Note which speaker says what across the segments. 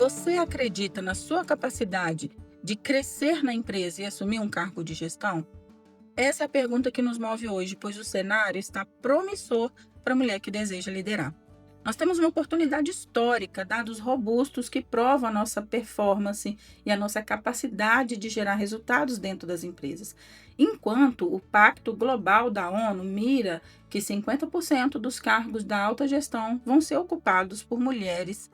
Speaker 1: Você acredita na sua capacidade de crescer na empresa e assumir um cargo de gestão? Essa é a pergunta que nos move hoje, pois o cenário está promissor para a mulher que deseja liderar. Nós temos uma oportunidade histórica, dados robustos que provam a nossa performance e a nossa capacidade de gerar resultados dentro das empresas. Enquanto o Pacto Global da ONU mira que 50% dos cargos da alta gestão vão ser ocupados por mulheres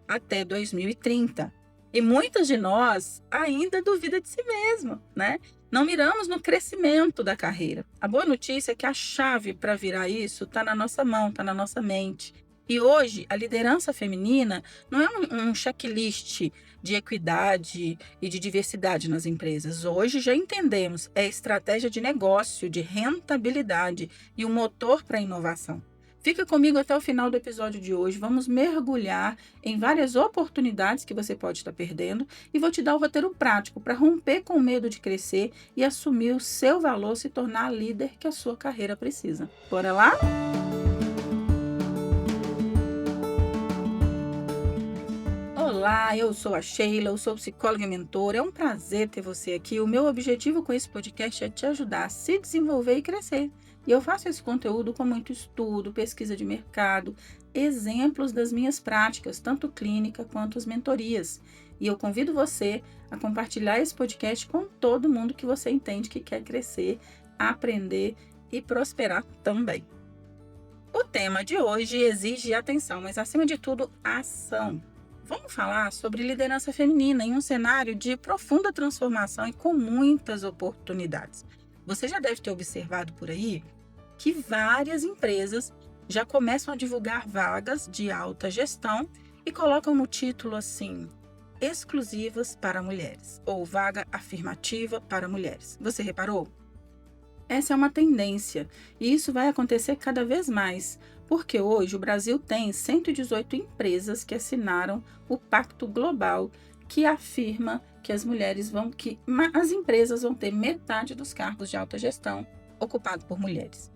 Speaker 1: até 2030. E muitas de nós ainda duvidam de si mesmo, né? Não miramos no crescimento da carreira. A boa notícia é que a chave para virar isso está na nossa mão, está na nossa mente. E hoje, a liderança feminina não é um checklist de equidade e de diversidade nas empresas. Hoje já entendemos, é estratégia de negócio, de rentabilidade e o motor para a inovação. Fica comigo até o final do episódio de hoje. Vamos mergulhar em várias oportunidades que você pode estar perdendo e vou te dar o roteiro prático para romper com o medo de crescer e assumir o seu valor, se tornar a líder que a sua carreira precisa. Bora lá? Olá, eu sou a Sheila, eu sou psicóloga e mentora. É um prazer ter você aqui. O meu objetivo com esse podcast é te ajudar a se desenvolver e crescer. E eu faço esse conteúdo com muito estudo, pesquisa de mercado, exemplos das minhas práticas, tanto clínica quanto as mentorias. E eu convido você a compartilhar esse podcast com todo mundo que você entende que quer crescer, aprender e prosperar também. O tema de hoje exige atenção, mas acima de tudo, ação. Vamos falar sobre liderança feminina em um cenário de profunda transformação e com muitas oportunidades. Você já deve ter observado por aí que várias empresas já começam a divulgar vagas de alta gestão e colocam no título assim, exclusivas para mulheres ou vaga afirmativa para mulheres. Você reparou? Essa é uma tendência e isso vai acontecer cada vez mais, porque hoje o Brasil tem 118 empresas que assinaram o Pacto Global que afirma que as empresas vão ter metade dos cargos de alta gestão ocupados por mulheres.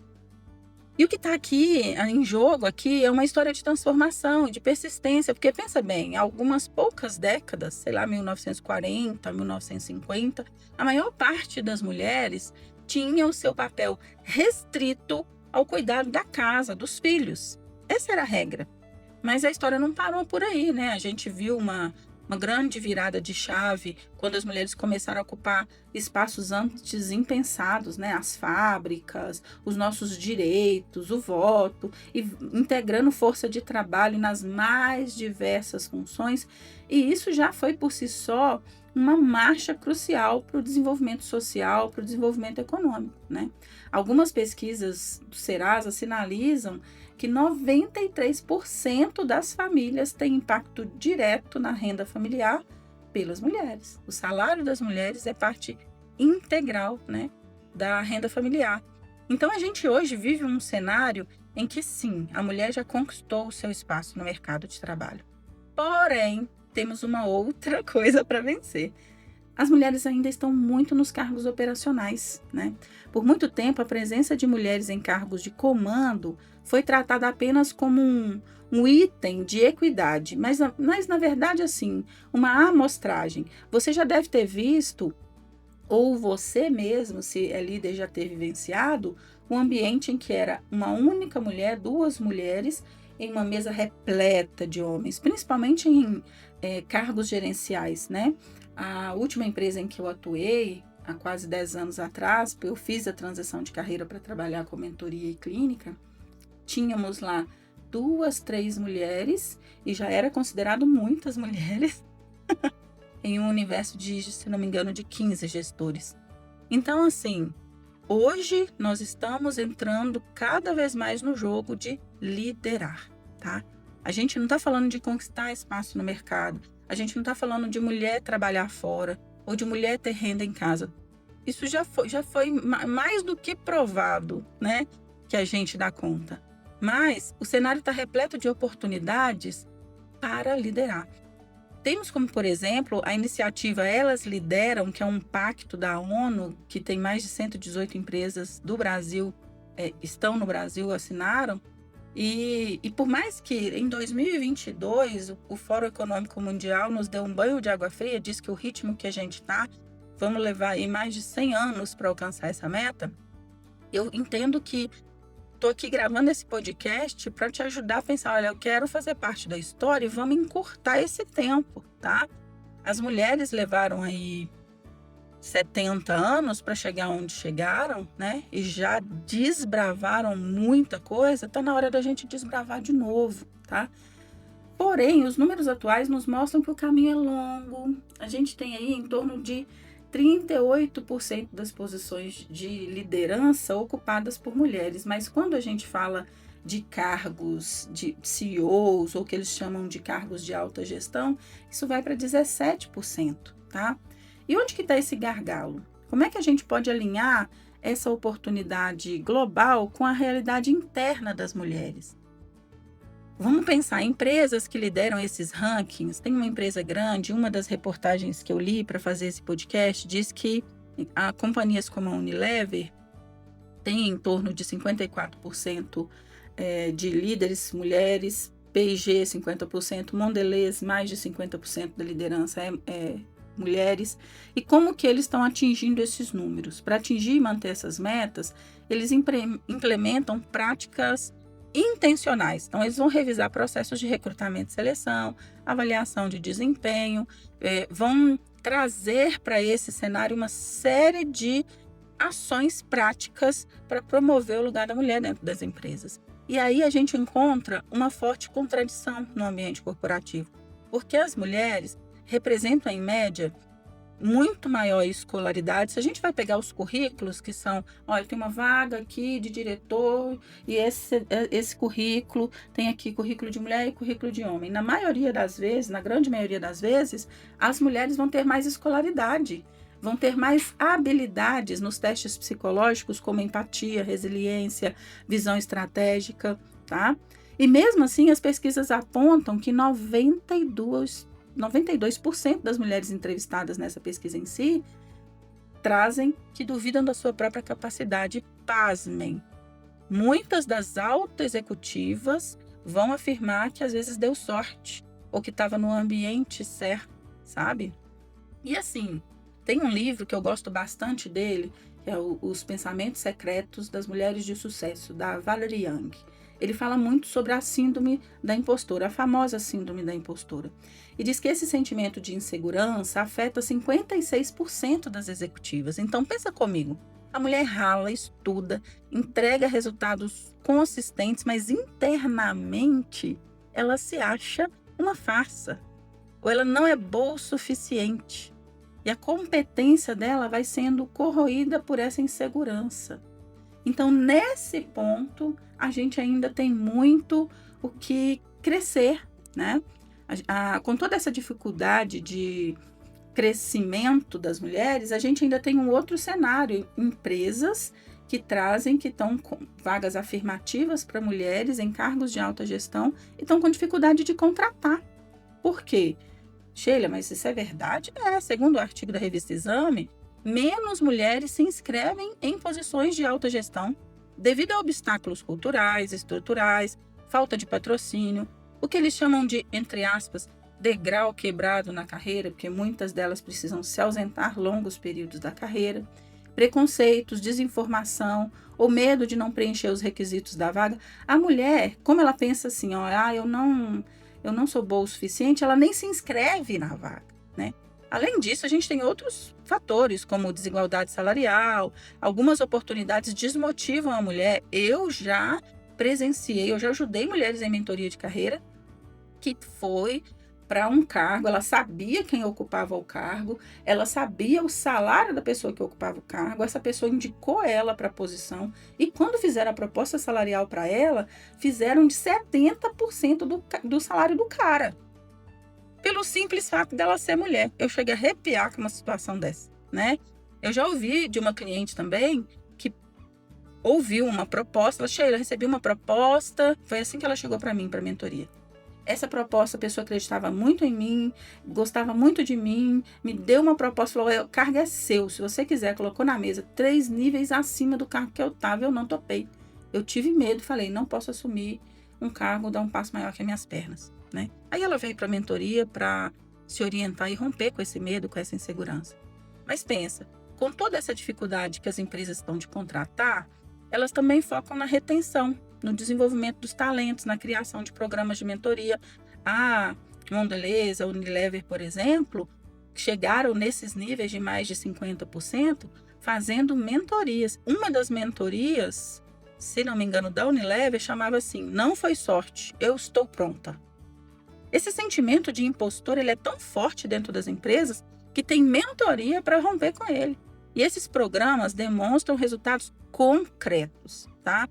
Speaker 1: E o que está aqui em jogo aqui é uma história de transformação, de persistência, porque pensa bem, há algumas poucas décadas, sei lá, 1940, 1950, a maior parte das mulheres tinha o seu papel restrito ao cuidado da casa, dos filhos. Essa era a regra. Mas a história não parou por aí, né? A gente viu uma grande virada de chave quando as mulheres começaram a ocupar espaços antes impensados, né? As fábricas, os nossos direitos, o voto, e integrando força de trabalho nas mais diversas funções. E isso já foi por si só uma marcha crucial para o desenvolvimento social, para o desenvolvimento econômico, né? Algumas pesquisas do Serasa sinalizam que 93% das famílias têm impacto direto na renda familiar pelas mulheres. O salário das mulheres é parte integral, né, da renda familiar. Então, a gente hoje vive um cenário em que, sim, a mulher já conquistou o seu espaço no mercado de trabalho. Porém, temos uma outra coisa para vencer. As mulheres ainda estão muito nos cargos operacionais, né? Por muito tempo, a presença de mulheres em cargos de comando foi tratada apenas como um item de equidade, mas na verdade, assim, uma amostragem. Você já deve ter visto, ou você mesmo, se é líder, já ter vivenciado, um ambiente em que era uma única mulher, duas mulheres, em uma mesa repleta de homens, principalmente em cargos gerenciais, né? A última empresa em que eu atuei, há quase 10 anos atrás, eu fiz a transição de carreira para trabalhar com mentoria e clínica, tínhamos lá 2, 3 mulheres, e já era considerado muitas mulheres, em um universo de, se não me engano, de 15 gestores. Então, assim, hoje nós estamos entrando cada vez mais no jogo de liderar, tá? A gente não está falando de conquistar espaço no mercado, a gente não está falando de mulher trabalhar fora ou de mulher ter renda em casa. Isso já foi mais do que provado, né, que a gente dá conta. Mas o cenário está repleto de oportunidades para liderar. Temos como, por exemplo, a iniciativa Elas Lideram, que é um pacto da ONU, que tem mais de 118 empresas do Brasil, estão no Brasil, assinaram, E por mais que em 2022 o Fórum Econômico Mundial nos deu um banho de água fria, diz que o ritmo que a gente está, vamos levar aí mais de 100 anos para alcançar essa meta, eu entendo que estou aqui gravando esse podcast para te ajudar a pensar, olha, eu quero fazer parte da história e vamos encurtar esse tempo, tá? As mulheres levaram aí 70 anos para chegar onde chegaram, né? E já desbravaram muita coisa, tá na hora da gente desbravar de novo, tá? Porém, os números atuais nos mostram que o caminho é longo. A gente tem aí em torno de 38% das posições de liderança ocupadas por mulheres, mas quando a gente fala de cargos de CEOs ou que eles chamam de cargos de alta gestão, isso vai para 17%, tá? E onde que está esse gargalo? Como é que a gente pode alinhar essa oportunidade global com a realidade interna das mulheres? Vamos pensar em empresas que lideram esses rankings. Tem uma empresa grande, uma das reportagens que eu li para fazer esse podcast diz que companhias como a Unilever tem em torno de 54% de líderes mulheres, P&G 50%, Mondelez mais de 50% da liderança é mulheres. E como que eles estão atingindo esses números? Para atingir e manter essas metas, eles implementam práticas intencionais. Então, eles vão revisar processos de recrutamento e seleção, avaliação de desempenho, vão trazer para esse cenário uma série de ações práticas para promover o lugar da mulher dentro das empresas. E aí a gente encontra uma forte contradição no ambiente corporativo, porque as mulheres representam, em média, muito maior escolaridade. Se a gente vai pegar os currículos que são, olha, tem uma vaga aqui de diretor e esse currículo tem aqui currículo de mulher e currículo de homem. Na maioria das vezes, na grande maioria das vezes, as mulheres vão ter mais escolaridade, vão ter mais habilidades nos testes psicológicos, como empatia, resiliência, visão estratégica, tá? E mesmo assim, as pesquisas apontam que 92% das mulheres entrevistadas nessa pesquisa em si trazem que duvidam da sua própria capacidade. Pasmem. Muitas das auto-executivas vão afirmar que às vezes deu sorte ou que estava no ambiente certo, sabe? E assim, tem um livro que eu gosto bastante dele, que é Os Pensamentos Secretos das Mulheres de Sucesso, da Valerie Young. Ele fala muito sobre a síndrome da impostora, a famosa síndrome da impostora. E diz que esse sentimento de insegurança afeta 56% das executivas. Então, pensa comigo. A mulher rala, estuda, entrega resultados consistentes, mas internamente ela se acha uma farsa. Ou ela não é boa o suficiente. E a competência dela vai sendo corroída por essa insegurança. Então, nesse ponto, a gente ainda tem muito o que crescer, né? Com toda essa dificuldade de crescimento das mulheres, a gente ainda tem um outro cenário, empresas que estão com vagas afirmativas para mulheres em cargos de alta gestão e estão com dificuldade de contratar. Por quê? Sheila, mas isso é verdade? Segundo o artigo da revista Exame, menos mulheres se inscrevem em posições de alta gestão devido a obstáculos culturais, estruturais, falta de patrocínio, o que eles chamam de, entre aspas, degrau quebrado na carreira, porque muitas delas precisam se ausentar longos períodos da carreira, preconceitos, desinformação ou medo de não preencher os requisitos da vaga. A mulher, como ela pensa assim, eu não sou boa o suficiente, ela nem se inscreve na vaga, né? Além disso, a gente tem outros fatores, como desigualdade salarial, algumas oportunidades desmotivam a mulher. Eu já ajudei mulheres em mentoria de carreira, que foi para um cargo, ela sabia quem ocupava o cargo, ela sabia o salário da pessoa que ocupava o cargo, essa pessoa indicou ela para a posição, e quando fizeram a proposta salarial para ela, fizeram de 70% do salário do cara. Pelo simples fato dela ser mulher. Eu cheguei a arrepiar com uma situação dessa, né? Eu já ouvi de uma cliente também que ouviu uma proposta. Ela, Sheila, recebi uma proposta. Foi assim que ela chegou para mim, para a mentoria. Essa proposta, a pessoa acreditava muito em mim, gostava muito de mim, me deu uma proposta, falou, o cargo é seu, se você quiser. Colocou na mesa 3 níveis acima do cargo que eu estava, eu não topei. Eu tive medo, falei, não posso assumir um cargo dá um passo maior que as minhas pernas, né? Aí ela veio para a mentoria para se orientar e romper com esse medo, com essa insegurança. Mas pensa, com toda essa dificuldade que as empresas estão de contratar, elas também focam na retenção, no desenvolvimento dos talentos, na criação de programas de mentoria. A Mondelez, a Unilever, por exemplo, chegaram nesses níveis de mais de 50% fazendo mentorias. Uma das mentorias, se não me engano, da Unilever, chamava assim: não foi sorte, eu estou pronta. Esse sentimento de impostor, ele é tão forte dentro das empresas que tem mentoria para romper com ele. E esses programas demonstram resultados concretos, tá?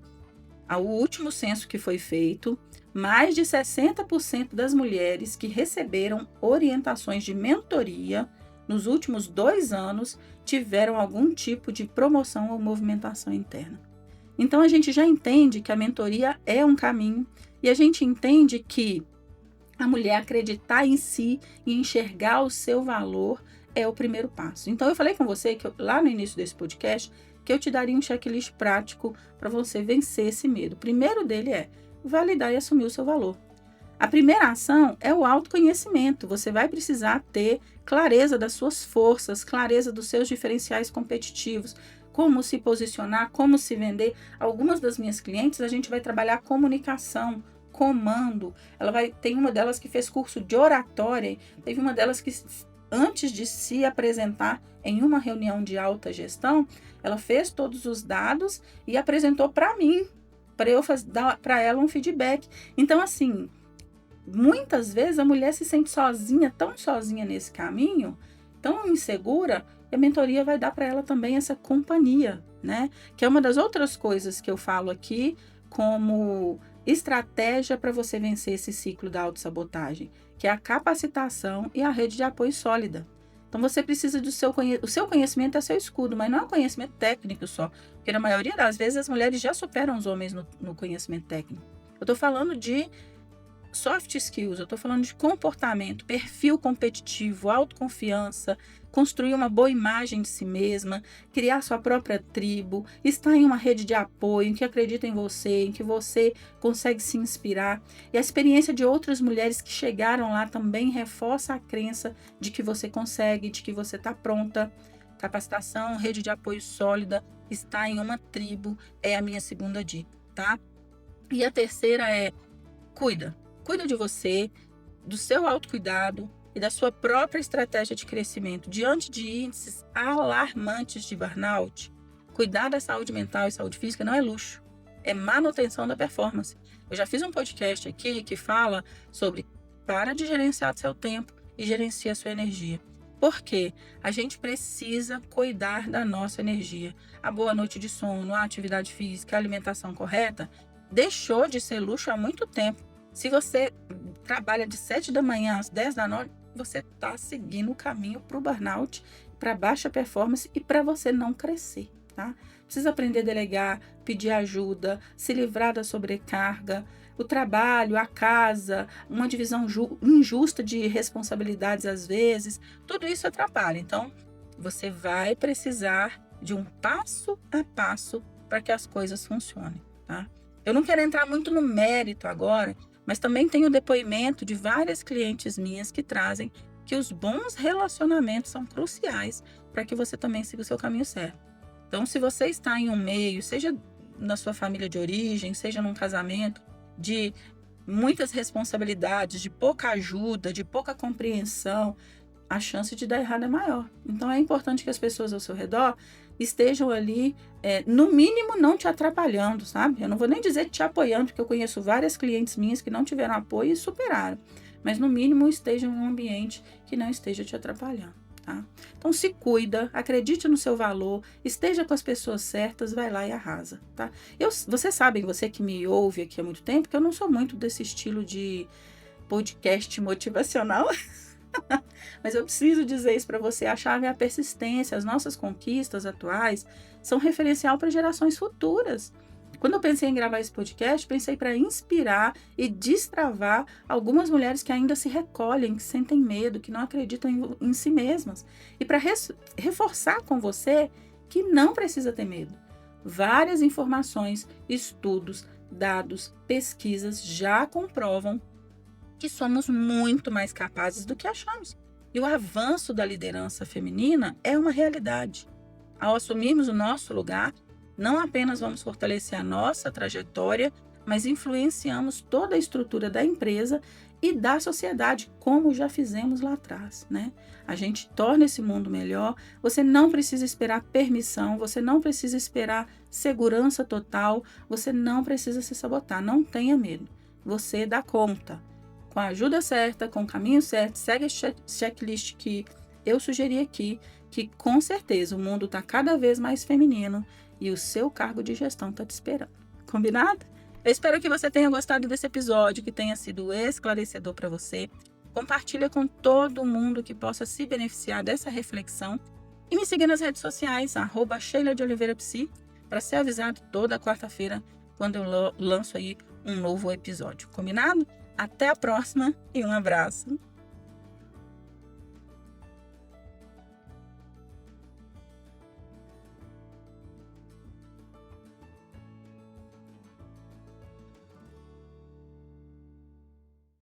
Speaker 1: O último censo que foi feito, mais de 60% das mulheres que receberam orientações de mentoria nos últimos 2 anos tiveram algum tipo de promoção ou movimentação interna. Então, a gente já entende que a mentoria é um caminho e a gente entende que a mulher acreditar em si e enxergar o seu valor é o primeiro passo. Então, eu falei com você que lá no início desse podcast que eu te daria um checklist prático para você vencer esse medo. O primeiro dele é validar e assumir o seu valor. A primeira ação é o autoconhecimento. Você vai precisar ter clareza das suas forças, clareza dos seus diferenciais competitivos, como se posicionar, como se vender. Algumas das minhas clientes, a gente vai trabalhar comunicação, comando. Tem uma delas que fez curso de oratória, teve uma delas que antes de se apresentar em uma reunião de alta gestão, ela fez todos os dados e apresentou para mim, para eu dar para ela um feedback. Então, assim, muitas vezes a mulher se sente sozinha, tão sozinha nesse caminho, tão insegura, e a mentoria vai dar para ela também essa companhia, né? Que é uma das outras coisas que eu falo aqui como estratégia para você vencer esse ciclo da autossabotagem, que é a capacitação e a rede de apoio sólida. Então, você precisa do o seu conhecimento é seu escudo, mas não é um conhecimento técnico só, porque na maioria das vezes as mulheres já superam os homens no conhecimento técnico. Eu estou falando de soft skills, eu estou falando de comportamento, perfil competitivo, autoconfiança, construir uma boa imagem de si mesma, criar sua própria tribo, estar em uma rede de apoio, em que acredita em você, em que você consegue se inspirar. E a experiência de outras mulheres que chegaram lá também reforça a crença de que você consegue, de que você está pronta. Capacitação, rede de apoio sólida, estar em uma tribo é a minha segunda dica, tá? E a terceira é cuida de você, do seu autocuidado e da sua própria estratégia de crescimento. Diante de índices alarmantes de burnout, cuidar da saúde mental e saúde física não é luxo, é manutenção da performance. Eu já fiz um podcast aqui que fala sobre para de gerenciar seu tempo e gerencia a sua energia. Por quê? A gente precisa cuidar da nossa energia. A boa noite de sono, a atividade física, a alimentação correta deixou de ser luxo há muito tempo. Se você trabalha de 7 da manhã às 10 da noite, você está seguindo o caminho para o burnout, para baixa performance e para você não crescer, tá? Precisa aprender a delegar, pedir ajuda, se livrar da sobrecarga, o trabalho, a casa, uma divisão injusta de responsabilidades às vezes, tudo isso atrapalha. Então, você vai precisar de um passo a passo para que as coisas funcionem, tá? Eu não quero entrar muito no mérito agora, mas também tenho depoimento de várias clientes minhas que trazem que os bons relacionamentos são cruciais para que você também siga o seu caminho certo. Então, se você está em um meio, seja na sua família de origem, seja num casamento, de muitas responsabilidades, de pouca ajuda, de pouca compreensão, a chance de dar errado é maior. Então, é importante que as pessoas ao seu redor estejam ali, no mínimo, não te atrapalhando, sabe? Eu não vou nem dizer te apoiando, porque eu conheço várias clientes minhas que não tiveram apoio e superaram. Mas, no mínimo, estejam em um ambiente que não esteja te atrapalhando, tá? Então, se cuida, acredite no seu valor, esteja com as pessoas certas, vai lá e arrasa, tá? Vocês sabem, você que me ouve aqui há muito tempo, que eu não sou muito desse estilo de podcast motivacional. Mas eu preciso dizer isso para você, a chave é a persistência. As nossas conquistas atuais são referencial para gerações futuras. Quando eu pensei em gravar esse podcast, pensei para inspirar e destravar algumas mulheres que ainda se recolhem, que sentem medo, que não acreditam em si mesmas. E para reforçar com você que não precisa ter medo. Várias informações, estudos, dados, pesquisas já comprovam que somos muito mais capazes do que achamos. E o avanço da liderança feminina é uma realidade. Ao assumirmos o nosso lugar, não apenas vamos fortalecer a nossa trajetória, mas influenciamos toda a estrutura da empresa e da sociedade, como já fizemos lá atrás, né? A gente torna esse mundo melhor. Você não precisa esperar permissão, você não precisa esperar segurança total, você não precisa se sabotar, não tenha medo. Você dá conta. Com a ajuda certa, com o caminho certo, segue a checklist que eu sugeri aqui, que com certeza o mundo está cada vez mais feminino e o seu cargo de gestão está te esperando. Combinado? Eu espero que você tenha gostado desse episódio, que tenha sido esclarecedor para você. Compartilha com todo mundo que possa se beneficiar dessa reflexão. E me siga nas redes sociais, @SheilaDeOliveiraPsi, para ser avisado toda quarta-feira quando eu lanço aí um novo episódio. Combinado? Até a próxima e um abraço.